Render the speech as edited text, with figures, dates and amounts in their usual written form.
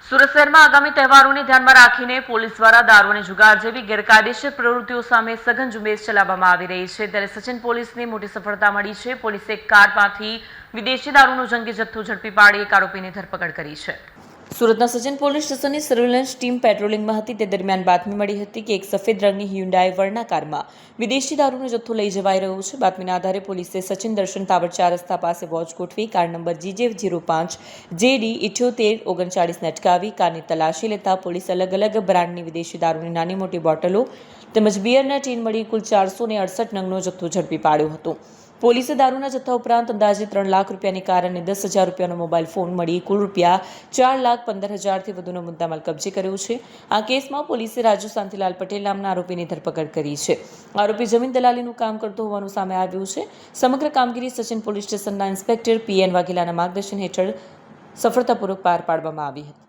સુરત શહેરમાં આગામી તહેવારોને ધ્યાનમાં રાખીને પોલીસ દ્વારા દારૂ અને જુગાર જેવી ગેરકાયદેસર પ્રવૃત્તિઓ સામે સઘન ઝુંબેશ ચલાવવામાં આવી રહી છે। ત્યારે સચિન પોલીસને મોટી સફળતા મળી છે। પોલીસે એક કારમાંથી વિદેશી દારૂનો જંગી જથ્થો ઝડપી પાડી એક આરોપીની ધરપકડ કરી છે। સુરતના સચિન પોલીસ સ્ટેશનની સર્વેલન્સ ટીમ પેટ્રોલિંગમાં હતી। તે દરમિયાન બાતમી મળી હતી કે એક સફેદ રંગની હ્યુન્ડાઈ વર્ના કારમાં વિદેશી દારૂનો જથ્થો લઈ જવાઈ રહ્યો છે। બાતમીના આધારે પોલીસે સચિન દર્શન ટાવર 4 રસ્તા પાસે વોચ ગોઠવી કાર નંબર GJ05 JD 7839 અટકાવી કારની તલાશી લેતા પોલીસ અલગ અલગ બ્રાન્ડની વિદેશી દારૂની નાની મોટી બોટલો તેમજ બિયરના ટીન મળી કુલ 468 નંગનો જથ્થો ઝડપી પાડ્યો હતો। પોલીસે દારૂના જથ્થા ઉપરાંત અંદાજે 3 લાખ રૂપિયાની કાર અને 10,000 રૂપિયાનો મોબાઈલ ફોન મળી કુલ રૂપિયા 4,15,000થી વધુનો મુદ્દામાલ કબજે કર્યો છે। આ કેસમાં પોલીસે રાજુ શાંતિલાલ પટેલ નામના આરોપીની ધરપકડ કરી છે। આરોપી જમીન દલાલીનું કામ કરતો હોવાનું સામે આવ્યું છે। સમગ્ર કામગીરી સચિન પોલીસ સ્ટેશનના ઇન્સ્પેક્ટર PN વાઘેલાના માર્ગદર્શન હેઠળ સફળતાપૂર્વક પાર પાડવામાં આવી હતી।